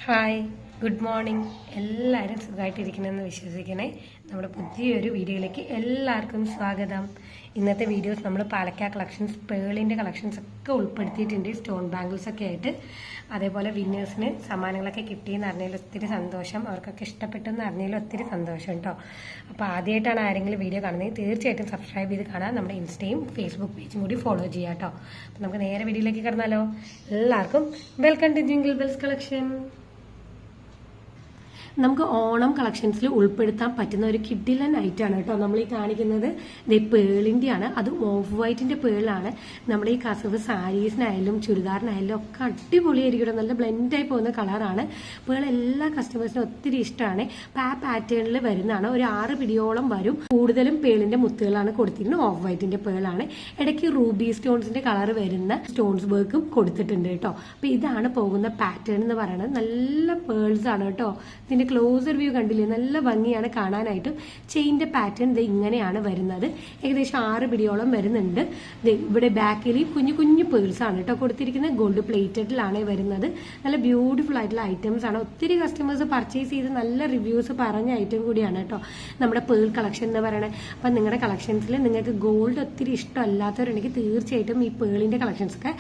Hi, good morning. എല്ലാവരും സുഖമായിട്ടിരിക്കണമെന്ന് വിശ്വസിക്കണേ. നമ്മുടെ പുതിയൊരു വീഡിയോയിലേക്ക് എല്ലാവർക്കും സ്വാഗതം. ഇന്നത്തെ വീഡിയോസ് നമ്മൾ പാലക്കാട് കളക്ഷൻസ്, പേളിൻ്റെ കളക്ഷൻസ് ഒക്കെ ഉൾപ്പെടുത്തിയിട്ടുണ്ട്, സ്റ്റോൺ ബാംഗിൾസ് ഒക്കെ ആയിട്ട്. അതേപോലെ വിന്നേഴ്സിന് സമ്മാനങ്ങളൊക്കെ കിട്ടിയെന്ന് അറിഞ്ഞതിൽ ഒത്തിരി സന്തോഷം, അവർക്കൊക്കെ ഇഷ്ടപ്പെട്ടെന്ന് അറിഞ്ഞതിൽ ഒത്തിരി സന്തോഷം കേട്ടോ. അപ്പോൾ ആദ്യമായിട്ടാണ് ആരെങ്കിലും വീഡിയോ കാണുന്നത് തീർച്ചയായിട്ടും സബ്സ്ക്രൈബ് ചെയ്ത് കാണാം. നമ്മുടെ ഇൻസ്റ്റയും ഫേസ്ബുക്ക് പേജും കൂടി ഫോളോ ചെയ്യാം കേട്ടോ. അപ്പോൾ നമുക്ക് നേരെ വീഡിയോയിലേക്ക് കടന്നാലോ. എല്ലാവർക്കും welcome to jingle bells collection. നമുക്ക് ഓണം കളക്ഷൻസിൽ ഉൾപ്പെടുത്താൻ പറ്റുന്ന ഒരു കിഡിലൻ ഐറ്റാണ് കേട്ടോ നമ്മൾ ഈ കാണിക്കുന്നത്. ഇത് പേളിൻ്റെയാണ്, അതും ഓഫ് വൈറ്റിൻ്റെ പേളാണ്. നമ്മുടെ ഈ കസവ് സാരീസിനായാലും ചുരിദാറിനായാലും ഒക്കെ അടിപൊളിയായിരിക്കും, നല്ല ബ്ലെൻഡായി പോകുന്ന കളറാണ്. പേൾ എല്ലാ കസ്റ്റമേഴ്സിനും ഒത്തിരി ഇഷ്ടമാണ്. അപ്പോൾ ആ പാറ്റേണിൽ വരുന്നതാണ്, ഒരു 6 പിടിയോളം വരും. കൂടുതലും പേളിൻ്റെ മുത്തുകളാണ് കൊടുത്തിരിക്കുന്നത്, ഓഫ് വൈറ്റിൻ്റെ പേളാണ്. ഇടയ്ക്ക് റൂബി സ്റ്റോൺസിൻ്റെ കളർ വരുന്ന സ്റ്റോൺസ് വർക്കും കൊടുത്തിട്ടുണ്ട് കേട്ടോ. അപ്പോൾ ഇതാണ് പോകുന്ന പാറ്റേൺ എന്ന് പറയുന്നത്. നല്ല പേൾസ് ആണ് കേട്ടോ. ഇതിന്റെ ക്ലോസർ വ്യൂ കണ്ടില്ലേ, നല്ല ഭംഗിയാണ് കാണാനായിട്ടും. ചെയിൻ്റെ പാറ്റേൺ ഇത് ഇങ്ങനെയാണ് വരുന്നത്. ഏകദേശം 6 പിടിയോളം വരുന്നുണ്ട്. ഇവിടെ ബാക്കിൽ കുഞ്ഞു കുഞ്ഞു പേൾസ് ആണ് കേട്ടോ കൊടുത്തിരിക്കുന്നത്. ഗോൾഡ് പ്ലേറ്റഡിലാണ് വരുന്നത്. നല്ല ബ്യൂട്ടിഫുൾ ആയിട്ടുള്ള ഐറ്റംസ് ആണ്. ഒത്തിരി കസ്റ്റമേഴ്സ് പർച്ചേസ് ചെയ്ത് നല്ല റിവ്യൂസ് പറഞ്ഞ ഐറ്റം കൂടിയാണ് കേട്ടോ നമ്മുടെ പേൾ കളക്ഷൻ എന്ന് പറയുന്നത്. അപ്പം നിങ്ങളുടെ കളക്ഷൻസിൽ നിങ്ങൾക്ക് ഗോൾഡ് ഒത്തിരി ഇഷ്ടമല്ലാത്തവരുണ്ടെങ്കിൽ തീർച്ചയായിട്ടും ഈ പേളിൻ്റെ കളക്ഷൻസ് ഒക്കെ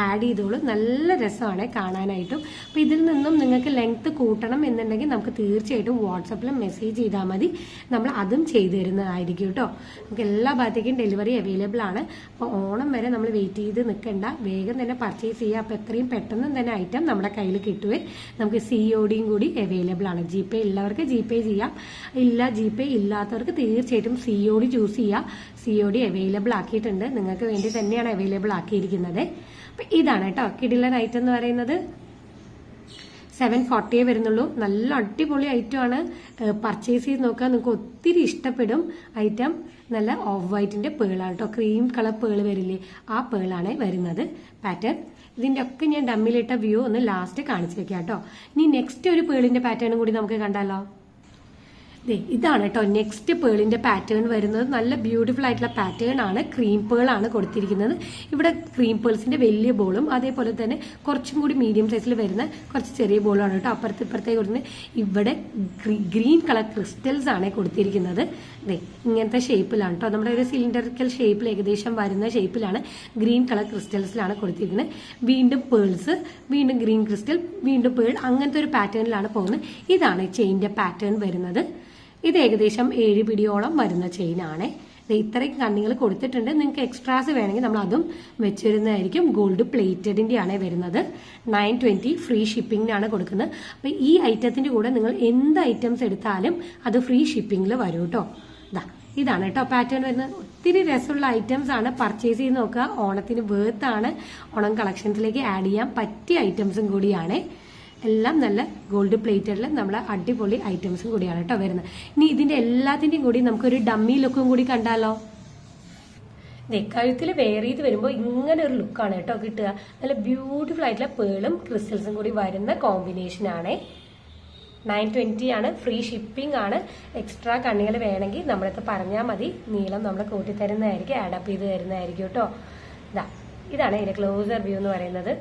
ആഡ് ചെയ്തോളൂ. നല്ല രസമാണ് കാണാനായിട്ടും. അപ്പോൾ ഇതിൽ നിന്നും നിങ്ങൾക്ക് ലെങ്ത് കൂട്ടണം എന്നുണ്ടെങ്കിൽ നമുക്ക് തീർച്ചയായിട്ടും വാട്സപ്പിൽ മെസ്സേജ് ചെയ്താൽ മതി, നമ്മൾ അതും ചെയ്തു തരുന്നതായിരിക്കും കേട്ടോ. നമുക്ക് എല്ലാ ഭാഗത്തേക്കും ഡെലിവറി അവൈലബിൾ ആണ്. അപ്പോൾ ഓണം വരെ നമ്മൾ വെയിറ്റ് ചെയ്ത് നിൽക്കണ്ട, വേഗം തന്നെ പർച്ചേസ് ചെയ്യുക. അപ്പോൾ എത്രയും പെട്ടെന്ന് തന്നെ ഐറ്റം നമ്മുടെ കയ്യിൽ കിട്ടുവേ. നമുക്ക് CODയും കൂടി അവൈലബിൾ ആണ്. GPay ഉള്ളവർക്ക് GPay ചെയ്യാം, GPay ഇല്ലാത്തവർക്ക് തീർച്ചയായിട്ടും COD ചൂസ് ചെയ്യുക. COD അവൈലബിൾ ആക്കിയിട്ടുണ്ട്, നിങ്ങൾക്ക് വേണ്ടി തന്നെയാണ് അവൈലബിൾ ആക്കിയിരിക്കുന്നത്. അപ്പം ഇതാണ് കേട്ടോ കിഡിലൻ ഐറ്റം എന്ന് പറയുന്നത്. 740 വരുന്നുള്ളൂ. നല്ല അടിപൊളി ഐറ്റമാണ്. പർച്ചേസ് ചെയ്ത് നോക്കുക, നിങ്ങൾക്ക് ഒത്തിരി ഇഷ്ടപ്പെടും ഐറ്റം. നല്ല ഓഫ് വൈറ്റിന്റെ പേളാണ് കേട്ടോ, ക്രീം കളർ പേള് വരില്ലേ, ആ പേളാണ് വരുന്നത് പാറ്റേൺ. ഇതിന്റെ ഒക്കെ ഞാൻ ഡമ്മിലിട്ട വ്യൂ ഒന്ന് ലാസ്റ്റ് കാണിച്ചു വെക്കാം കേട്ടോ. ഇനി നെക്സ്റ്റ് ഒരു പേളിന്റെ പാറ്റേണും കൂടി നമുക്ക് കണ്ടാലോ. ഇതാണ് കേട്ടോ നെക്സ്റ്റ് പേളിന്റെ പാറ്റേൺ വരുന്നത്. നല്ല ബ്യൂട്ടിഫുൾ ആയിട്ടുള്ള പാറ്റേൺ ആണ്. ക്രീം പേൾ ആണ് കൊടുത്തിരിക്കുന്നത്. ഇവിടെ ക്രീം പേൾസിന്റെ വലിയ ബോളും അതേപോലെ തന്നെ കുറച്ചും കൂടി മീഡിയം സൈസിൽ വരുന്ന കുറച്ച് ചെറിയ ബോളാണ് കേട്ടോ. ഇപ്പുറത്തെ കൊടുക്കുന്നത് ഇവിടെ ഗ്രീൻ കളർ ക്രിസ്റ്റൽസ് ആണ് കൊടുത്തിരിക്കുന്നത്. ഇങ്ങനത്തെ ഷേപ്പിലാണ് കേട്ടോ, നമ്മുടെ ഒരു സിലിണ്ടറിക്കൽ ഷേപ്പിൽ ഏകദേശം വരുന്ന ഷേപ്പിലാണ് ഗ്രീൻ കളർ ക്രിസ്റ്റൽസിലാണ് കൊടുത്തിരിക്കുന്നത്. വീണ്ടും പേൾസ്, വീണ്ടും ഗ്രീൻ ക്രിസ്റ്റൽ, വീണ്ടും പേൾ, അങ്ങനത്തെ ഒരു പാറ്റേണിലാണ് പോകുന്നത്. ഇതാണ് ചെയിൻ്റെ പാറ്റേൺ വരുന്നത്. ഇത് ഏകദേശം 7 പിടിയോളം വരുന്ന ചെയിനാണ്. ഇത്രയും കണ്ണികൾ കൊടുത്തിട്ടുണ്ട്. നിങ്ങൾക്ക് എക്സ്ട്രാസ് വേണമെങ്കിൽ നമ്മൾ അതും വെച്ചിരുന്നതായിരിക്കും. ഗോൾഡ് പ്ലേറ്റഡിന്റെ ആണ് വരുന്നത്. 920 ഫ്രീ ഷിപ്പിംഗിനാണ് കൊടുക്കുന്നത്. അപ്പൊ ഈ ഐറ്റത്തിന്റെ കൂടെ നിങ്ങൾ എന്ത് ഐറ്റംസ് എടുത്താലും അത് ഫ്രീ ഷിപ്പിംഗിൽ വരും കേട്ടോ. ഇതാണ് കേട്ടോ പാറ്റേൺ വരുന്നത്. ഒത്തിരി രസമുള്ള ഐറ്റംസ് ആണ്, പർച്ചേസ് ചെയ്ത് നോക്കുക. ഓണത്തിന് വേർത്ത് ആണ്. ഓണം കളക്ഷൻസിലേക്ക് ആഡ് ചെയ്യാൻ പറ്റിയ ഐറ്റംസും കൂടിയാണ്. എല്ലാം നല്ല ഗോൾഡ് പ്ലേറ്റഡിൽ നമ്മളെ അടിപൊളി ഐറ്റംസും കൂടിയാണ് കേട്ടോ വരുന്നത്. ഇനി ഇതിന്റെ എല്ലാത്തിന്റെയും കൂടി നമുക്കൊരു ഡമ്മി ലുക്കും കൂടി കണ്ടാലോ. കഴുത്തിൽ വെയർ ചെയ്ത് വരുമ്പോൾ ഇങ്ങനെ ഒരു ലുക്കാണ് കേട്ടോ കിട്ടുക. നല്ല ബ്യൂട്ടിഫുൾ ആയിട്ടുള്ള പേളും ക്രിസ്റ്റൽസും കൂടി വരുന്ന കോമ്പിനേഷൻ ആണ്. 920 ആണ്, ഫ്രീ ഷിപ്പിംഗ് ആണ്. എക്സ്ട്രാ കണ്ണികൾ വേണമെങ്കിൽ നമ്മളടുത്ത് പറഞ്ഞാൽ മതി, നീളം നമ്മൾ കൂട്ടി തരുന്നതായിരിക്കും, ആഡപ്പ് ചെയ്ത് തരുന്നതായിരിക്കും കേട്ടോ. ഇതാണ് ഇതിന്റെ ക്ലോസർ വ്യൂ എന്ന് പറയുന്നത്.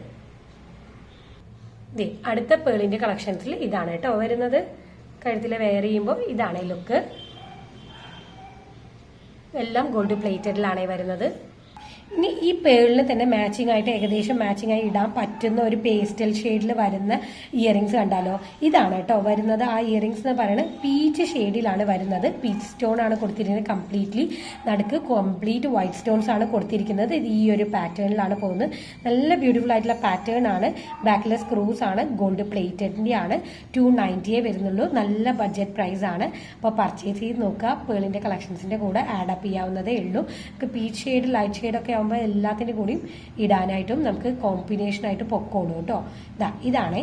അടുത്ത പേളിന്റെ കളക്ഷൻസിൽ ഇതാണ് കേട്ടോ വരുന്നത്. കഴുത്തിലെ വെയർ ചെയ്യുമ്പോൾ ഇതാണ് ലുക്ക്. എല്ലാം ഗോൾഡ് പ്ലേറ്റഡിലാണ് വരുന്നത്. ഇനി ഈ പേളിന് തന്നെ മാച്ചിങ് ആയിട്ട് ഏകദേശം മാച്ചിങ് ആയി ഇടാൻ പറ്റുന്ന ഒരു പേസ്റ്റൽ ഷെയ്ഡിൽ വരുന്ന ഇയറിംഗ്സ് കണ്ടാലോ. ഇതാണ് കേട്ടോ വരുന്നത്. ആ ഇയറിംഗ്സ് എന്ന് പറയുന്നത് പീച്ച് ഷെയ്ഡിലാണ് വരുന്നത്. പീച്ച് സ്റ്റോൺ ആണ് കൊടുത്തിരിക്കുന്നത് കംപ്ലീറ്റ്ലി. നടുക്ക് കംപ്ലീറ്റ് വൈറ്റ് സ്റ്റോൺസ് ആണ് കൊടുത്തിരിക്കുന്നത്. ഇത് ഈ ഒരു പാറ്റേണിലാണ് പോകുന്നത്. നല്ല ബ്യൂട്ടിഫുൾ ആയിട്ടുള്ള പാറ്റേൺ ആണ്. ബാക്കിലെ സ്ക്രൂസ് ആണ് ഗോൾഡ് പ്ലേറ്റഡിന്റെ ആണ്. 290 വരുന്നുള്ളൂ. നല്ല ബഡ്ജറ്റ് പ്രൈസ് ആണ്. അപ്പോൾ പർച്ചേസ് ചെയ്ത് നോക്കുക. പേളിന്റെ കളക്ഷൻസിന്റെ കൂടെ ആഡപ്പ് ചെയ്യാവുന്നതേ ഉള്ളൂ. പീച്ച് ഷെയ്ഡ്, ലൈറ്റ് ഷെയ്ഡ് ഒക്കെ ആകുമ്പോൾ എല്ലാത്തിൻ്റെ കൂടിയും ഇടാനായിട്ടും നമുക്ക് കോമ്പിനേഷനായിട്ട് പൊക്കോളൂ കേട്ടോ. ഇതാണ്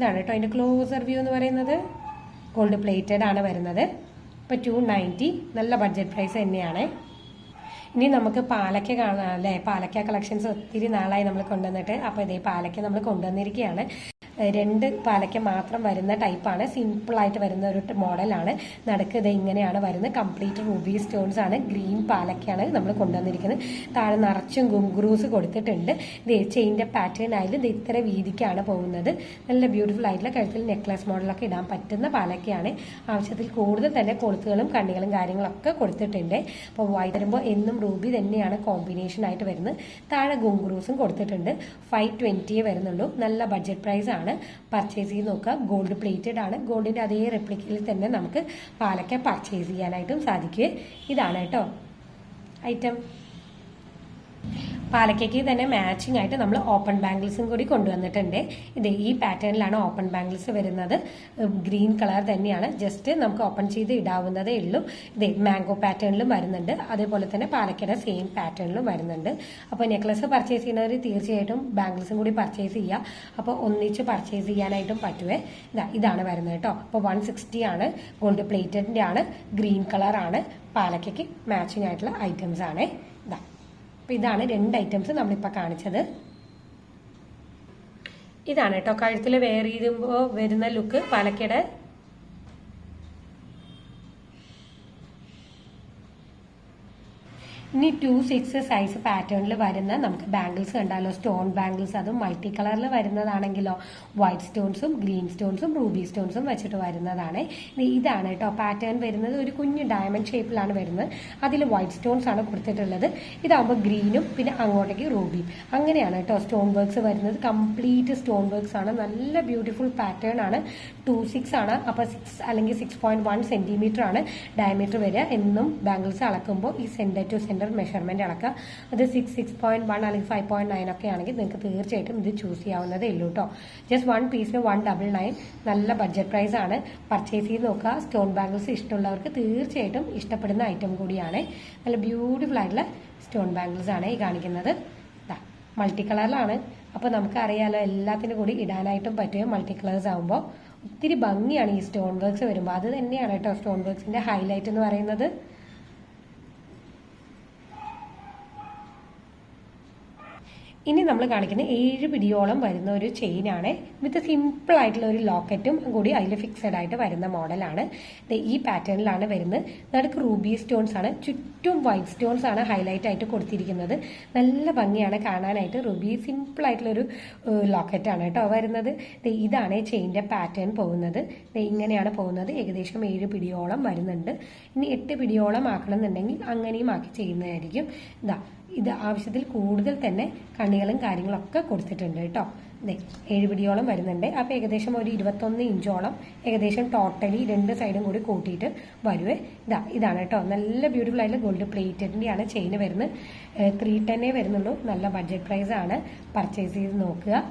കേട്ടോ അതിൻ്റെ ക്ലോസർ വ്യൂ എന്ന് പറയുന്നത്. ഗോൾഡ് പ്ലേറ്റഡ് ആണ് വരുന്നത്. ഇപ്പോൾ 290 നല്ല ബഡ്ജറ്റ് പ്രൈസ് തന്നെയാണ്. ഇനി നമുക്ക് പാലക്ക കാണാം അല്ലേ. പാലക്ക കളക്ഷൻസ് ഒത്തിരി നാളായി നമ്മൾ കൊണ്ടുവന്നിട്ട്. അപ്പോൾ ഇതേ പാലക്ക നമ്മൾ കൊണ്ടുവന്നിരിക്കുകയാണ്. രണ്ട് പാലയ്ക്ക മാത്രം വരുന്ന ടൈപ്പാണ്, സിമ്പിളായിട്ട് വരുന്ന ഒരു മോഡലാണ്. നടുക്ക് ഇത് ഇങ്ങനെയാണ് വരുന്നത്. കംപ്ലീറ്റ് റൂബി സ്റ്റോൺസ് ആണ്. ഗ്രീൻ പാലക്കയാണ് നമ്മൾ കൊണ്ടുവന്നിരിക്കുന്നത്. താഴെ നിറച്ചും ഗുംഗ്രൂസ് കൊടുത്തിട്ടുണ്ട്. ഇത് ചെയിൻ്റെ പാറ്റേൺ ആയാലും ഇത് ഇത്ര വീതിക്കാണ് പോകുന്നത്. നല്ല ബ്യൂട്ടിഫുൾ ആയിട്ടുള്ള കഴുത്തിൽ നെക്ലസ് മോഡലൊക്കെ ഇടാൻ പറ്റുന്ന പാലക്കയാണ്. ആവശ്യത്തിൽ കൂടുതൽ തന്നെ കൊളുത്തുകളും കണ്ണികളും കാര്യങ്ങളൊക്കെ കൊടുത്തിട്ടുണ്ട്. അപ്പോൾ വൈറ്റ് വരുമ്പോൾ എന്നും റൂബി തന്നെയാണ് കോമ്പിനേഷൻ ആയിട്ട് വരുന്നത്. താഴെ ഗുംഗ്രൂസും കൊടുത്തിട്ടുണ്ട്. 520 വരുന്നുള്ളൂ. നല്ല ബഡ്ജറ്റ് പ്രൈസ് ആണ്. പർച്ചേസ് ചെയ്ത് നോക്കുക. ഗോൾഡ് പ്ലേറ്റഡ് ആണ്. ഗോൾഡിന്റെ അതേ റെപ്ലിക്കയിൽ തന്നെ നമുക്ക് പാലക്ക പർച്ചേസ് ചെയ്യാനായിട്ടും സാധിക്കും. ഇതാണ് കേട്ടോ ഐറ്റം. പാലക്കയ്ക്ക് തന്നെ മാച്ചിങ് ആയിട്ട് നമ്മൾ ഓപ്പൺ ബാംഗിൾസും കൂടി കൊണ്ടുവന്നിട്ടുണ്ട്. ഇത് ഈ പാറ്റേണിലാണ് ഓപ്പൺ ബാംഗിൾസ് വരുന്നത്. ഗ്രീൻ കളർ തന്നെയാണ്. ജസ്റ്റ് നമുക്ക് ഓപ്പൺ ചെയ്ത് ഇടാവുന്നതേ ഉള്ളൂ. ഇത് മാംഗോ പാറ്റേണിലും വരുന്നുണ്ട്. അതേപോലെ തന്നെ പാലക്കയുടെ സെയിം പാറ്റേണിലും വരുന്നുണ്ട്. അപ്പോൾ നെക്ലസ് പർച്ചേസ് ചെയ്യുന്നവർ തീർച്ചയായിട്ടും ബാംഗിൾസും കൂടി പർച്ചേസ് ചെയ്യുക. അപ്പോൾ ഒന്നിച്ച് പർച്ചേസ് ചെയ്യാനായിട്ടും പറ്റുവേ. ഇതാണ് വരുന്നത് കേട്ടോ. അപ്പോൾ 160 ആണ്. ഗോൾഡ് പ്ലേറ്റഡിന്റെ ആണ്. ഗ്രീൻ കളർ ആണ്. പാലക്കയ്ക്ക് മാച്ചിങ് ആയിട്ടുള്ള ഐറ്റംസ് ആണ്. ഇതാണ് 2 ഐറ്റംസ് നമ്മളിപ്പോൾ കാണിച്ചത്. ഇതാണ് കേട്ടോ കഴുത്തിൽ വെയർ ചെയ്യുമ്പോൾ വരുന്ന ലുക്ക് പാലക്കയുടെ. ഇനി 2-6 സൈസ് പാറ്റേണിൽ വരുന്ന നമുക്ക് ബാംഗിൾസ് കണ്ടാലോ. സ്റ്റോൺ ബാംഗിൾസ്, അതും മൾട്ടി കളറിൽ വരുന്നതാണെങ്കിലോ വൈറ്റ് സ്റ്റോൺസും ഗ്രീൻ സ്റ്റോൺസും റൂബി സ്റ്റോൺസും വെച്ചിട്ട് വരുന്നതാണ്. ഇതാണ് കേട്ടോ പാറ്റേൺ വരുന്നത്. ഒരു കുഞ്ഞു ഡയമണ്ട് ഷേപ്പിലാണ് വരുന്നത്. അതിൽ വൈറ്റ് സ്റ്റോൺസ് ആണ് കൊടുത്തിട്ടുള്ളത്. ഇതാകുമ്പോൾ ഗ്രീനും പിന്നെ അങ്ങോട്ടേക്ക് റൂബിയും അങ്ങനെയാണ് കേട്ടോ സ്റ്റോൺ വർക്ക്സ് വരുന്നത്. കംപ്ലീറ്റ് സ്റ്റോൺ വർക്ക്സ് ആണ്. നല്ല ബ്യൂട്ടിഫുൾ പാറ്റേൺ ആണ്. 2-6 ആണ്. അപ്പോൾ 6 അല്ലെങ്കിൽ 6.1 സെന്റിമീറ്റർ ആണ് ഡയമീറ്റർ വരിക. എന്നും ബാംഗിൾസ് അളക്കുമ്പോൾ ഈ സെന്റർ ടു സെന്റർ മെഷർമെന്റ് അളക്കുക. അത് 6.1 അല്ലെങ്കിൽ 5.9 ഒക്കെ ആണെങ്കിൽ നിങ്ങൾക്ക് തീർച്ചയായിട്ടും ഇത് ചൂസ് ചെയ്യാവുന്നതേ ഉള്ളൂ കേട്ടോ. ജസ്റ്റ് 1 പീസിന് 199. നല്ല ബഡ്ജറ്റ് പ്രൈസ് ആണ്. പർച്ചേസ് ചെയ്ത് നോക്കുക. സ്റ്റോൺ ബാംഗിൾസ് ഇഷ്ടമുള്ളവർക്ക് തീർച്ചയായിട്ടും ഇഷ്ടപ്പെടുന്ന ഐറ്റം കൂടിയാണ്. നല്ല ബ്യൂട്ടിഫുൾ ആയിട്ടുള്ള സ്റ്റോൺ ബാംഗിൾസ് ആണ് ഈ കാണിക്കുന്നത്. മൾട്ടി കളറിലാണ്. അപ്പോൾ നമുക്കറിയാലോ എല്ലാത്തിനും കൂടി ഇടാനായിട്ടും പറ്റും. മൾട്ടി കളേഴ്സ് ആകുമ്പോൾ ഒത്തിരി ഭംഗിയാണ് ഈ സ്റ്റോൺ വർക്ക്സ് വരുമ്പോൾ. അത് തന്നെയാണ് കേട്ടോ സ്റ്റോൺ വർക്ക്സിന്റെ ഹൈലൈറ്റ് എന്ന് പറയുന്നത്. ഇനി നമ്മൾ കാണിക്കുന്ന 7 പിടിയോളം വരുന്ന ഒരു ചെയിനാണ്. വിത്ത് സിമ്പിൾ ആയിട്ടുള്ള ഒരു ലോക്കറ്റും കൂടി അതിൽ ഫിക്സഡ് ആയിട്ട് വരുന്ന മോഡലാണ്. ഈ പാറ്റേണിലാണ് വരുന്നത്. നടുക്ക് റൂബി സ്റ്റോൺസ് ആണ്. ചുറ്റും വൈറ്റ് സ്റ്റോൺസ് ആണ് ഹൈലൈറ്റ് ആയിട്ട് കൊടുത്തിരിക്കുന്നത്. നല്ല ഭംഗിയാണ് കാണാനായിട്ട്. റൂബി സിമ്പിൾ ആയിട്ടുള്ള ഒരു ലോക്കറ്റാണ് കേട്ടോ വരുന്നത്. ഇതാണ് ചെയിൻ്റെ പാറ്റേൺ പോകുന്നത്. ഇങ്ങനെയാണ് പോകുന്നത്. ഏകദേശം 7 പിടിയോളം വരുന്നുണ്ട്. ഇനി 8 പിടിയോളം ആക്കണമെന്നുണ്ടെങ്കിൽ അങ്ങനെയും ആക്കി ചെയ്യുന്നതായിരിക്കും. ഇത് ആവശ്യത്തിൽ കൂടുതൽ തന്നെ കണ്ണികളും കാര്യങ്ങളൊക്കെ കൊടുത്തിട്ടുണ്ട് കേട്ടോ. 7 പിടിയോളം വരുന്നുണ്ട്. അപ്പോൾ ഏകദേശം ഒരു 21 ഇഞ്ചോളം ഏകദേശം ടോട്ടലി 2 സൈഡും കൂടി കൂട്ടിയിട്ട് വരുവേ. ഇതാണ് കേട്ടോ. നല്ല ബ്യൂട്ടിഫുൾ ആയിട്ടുള്ള ഗോൾഡ് പ്ലേറ്റഡിൻ്റെയാണ് ചെയിൻ വരുന്നത്. 310 വരുന്നുള്ളൂ. നല്ല ബഡ്ജറ്റ് പ്രൈസ് ആണ്. പർച്ചേസ് ചെയ്ത് നോക്കുക.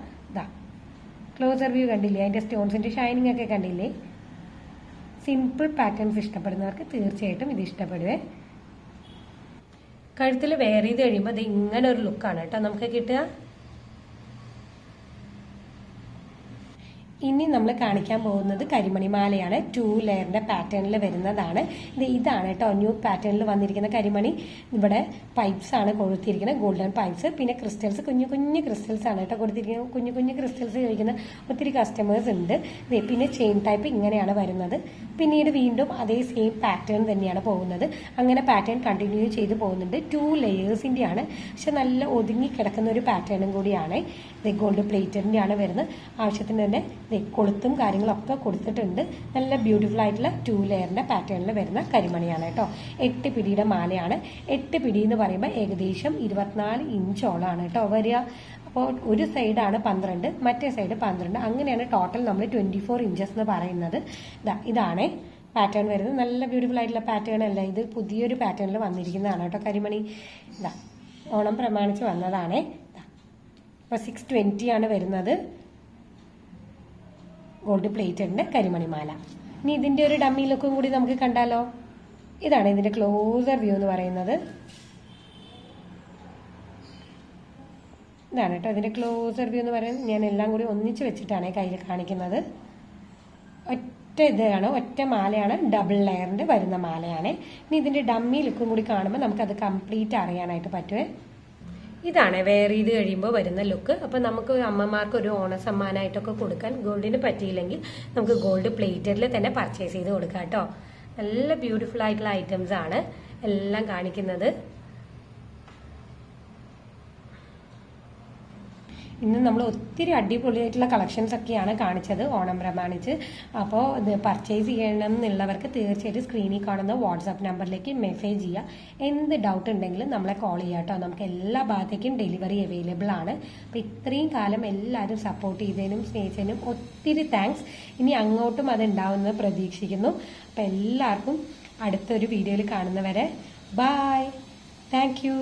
ക്ലോസർ വ്യൂ കണ്ടില്ലേ? അതിൻ്റെ സ്റ്റോൺസിൻ്റെ ഷൈനിങ് ഒക്കെ കണ്ടില്ലേ? സിമ്പിൾ പാറ്റേൺസ് ഇഷ്ടപ്പെടുന്നവർക്ക് തീർച്ചയായിട്ടും ഇത് ഇഷ്ടപ്പെടുവേ. കഴുത്തിൽ വെയർ ചെയ്ത് കഴിയുമ്പോൾ അത് ഇങ്ങനെ ഒരു ലുക്കാണ് കേട്ടോ നമുക്ക് കിട്ടുക. ഇനി നമ്മൾ കാണിക്കാൻ പോകുന്നത് കരിമണിമാലയാണ്. 2 ലെയറിന്റെ പാറ്റേണിൽ വരുന്നതാണ്. ഇതാണ് കേട്ടോ ന്യൂ പാറ്റേണിൽ വന്നിരിക്കുന്ന കരിമണി. ഇവിടെ പൈപ്സ് ആണ് കൊടുത്തിരിക്കുന്നത്, ഗോൾഡൻ പൈപ്സ്. പിന്നെ ക്രിസ്റ്റൽസ്, കുഞ്ഞു കുഞ്ഞു ക്രിസ്റ്റൽസ് ആണ് കേട്ടോ കൊടുത്തിരിക്കുന്നത്. കുഞ്ഞു കുഞ്ഞു ക്രിസ്റ്റൽസ് കഴിക്കുന്ന ഒത്തിരി കസ്റ്റമേഴ്സ് ഉണ്ട്. പിന്നെ ചെയിൻ ടൈപ്പ് ഇങ്ങനെയാണ് വരുന്നത്. പിന്നീട് വീണ്ടും അതേ സെയിം പാറ്റേൺ തന്നെയാണ് പോകുന്നത്. അങ്ങനെ പാറ്റേൺ കണ്ടിന്യൂ ചെയ്ത് പോകുന്നുണ്ട്. 2 ലെയേഴ്സിൻ്റെയാണ്. പക്ഷെ നല്ല ഒതുങ്ങി കിടക്കുന്ന ഒരു പാറ്റേണും കൂടിയാണ്. ഗോൾഡ് പ്ലേറ്റഡിൻ്റെ ആണ് വരുന്നത്. ആവശ്യത്തിന് തന്നെ കൊളുത്തും കാര്യങ്ങളൊക്കെ കൊടുത്തിട്ടുണ്ട്. നല്ല ബ്യൂട്ടിഫുൾ ആയിട്ടുള്ള 2 ലെയറിന്റെ പാറ്റേണിൽ വരുന്ന കരിമണിയാണ് കേട്ടോ. 8 പിടിയുടെ മാലയാണ്. 8 പിടി എന്ന് പറയുമ്പോൾ ഏകദേശം 24 ഇഞ്ചോളാണ് കേട്ടോ വരിക. അപ്പോൾ ഒരു സൈഡാണ് 12, മറ്റേ സൈഡ് 12. അങ്ങനെയാണ് ടോട്ടൽ നമ്മൾ 24 ഇഞ്ചസ് എന്ന് പറയുന്നത്. ഇതാണ് പാറ്റേൺ വരുന്നത്. നല്ല ബ്യൂട്ടിഫുൾ ആയിട്ടുള്ള പാറ്റേൺ അല്ല ഇത്. പുതിയൊരു പാറ്റേണിൽ വന്നിരിക്കുന്നതാണ് കേട്ടോ കരിമണി. ഓണം പ്രമാണിച്ച് വന്നതാണ്. അപ്പോൾ 620 ആണ് വരുന്നത്. ഗോൾഡ് പ്ലേറ്റഡിന്റെ കരിമണിമാല. ഇനി ഇതിന്റെ ഒരു ഡമ്മി ലുക്കും കൂടി നമുക്ക് കണ്ടാലോ. ഇതാണ് ഇതിന്റെ ക്ലോസർ വ്യൂ എന്ന് പറയുന്നത്. ഇതാണ് കേട്ടോ ഇതിന്റെ ക്ലോസർ വ്യൂ എന്ന് പറയുന്നത്. ഞാൻ എല്ലാം കൂടി ഒന്നിച്ച് വെച്ചിട്ടാണ് കയ്യിൽ കാണിക്കുന്നത്. ഒറ്റ ഇതാണ്, ഒറ്റ മാലയാണ്. ഡബിൾ ലെയറിന്റെ വരുന്ന മാലയാണ്. ഇനി ഇതിന്റെ ഡമ്മി ലുക്കും കൂടി കാണുമ്പോൾ നമുക്കത് കംപ്ലീറ്റ് അറിയാനായിട്ട് പറ്റുമേ. ഇതാണ് വെയർ ചെയ്ത് കഴിയുമ്പോൾ വരുന്ന ലുക്ക്. അപ്പോൾ നമുക്ക് അമ്മമാർക്ക് ഒരു ഓണസമ്മാനമായിട്ടൊക്കെ കൊടുക്കാൻ ഗോൾഡിന് പറ്റിയില്ലെങ്കിൽ നമുക്ക് ഗോൾഡ് പ്ലേറ്റഡിൽ തന്നെ പർച്ചേസ് ചെയ്ത് കൊടുക്കാം കേട്ടോ. നല്ല ബ്യൂട്ടിഫുൾ ആയിട്ടുള്ള ഐറ്റംസ് ആണ് എല്ലാം കാണിക്കുന്നത്. ഇന്ന് നമ്മൾ ഒത്തിരി അടിപൊളിയായിട്ടുള്ള കളക്ഷൻസ് ഒക്കെയാണ് കാണിച്ചത് ഓണം പ്രമാണിച്ച്. അപ്പോൾ ഇത് പർച്ചേസ് ചെയ്യണം എന്നുള്ളവർക്ക് തീർച്ചയായിട്ടും സ്ക്രീനിൽ കാണുന്ന വാട്സാപ്പ് നമ്പറിലേക്ക് മെസ്സേജ് ചെയ്യുക. എന്ത് ഡൗട്ട് ഉണ്ടെങ്കിലും നമ്മളെ കോൾ ചെയ്യാം കേട്ടോ. നമുക്ക് എല്ലാ ഭാഗത്തേക്കും ഡെലിവറി അവൈലബിൾ ആണ്. അപ്പോൾ ഇത്രയും കാലം എല്ലാവരും സപ്പോർട്ട് ചെയ്തതിനും സ്നേഹിച്ചതിനും ഒത്തിരി താങ്ക്സ്. ഇനി അങ്ങോട്ടും അത് ഉണ്ടാവുമെന്ന് പ്രതീക്ഷിക്കുന്നു. അപ്പോൾ എല്ലാവർക്കും അടുത്തൊരു വീഡിയോയിൽ കാണുന്നവരെ ബൈ. Thank you.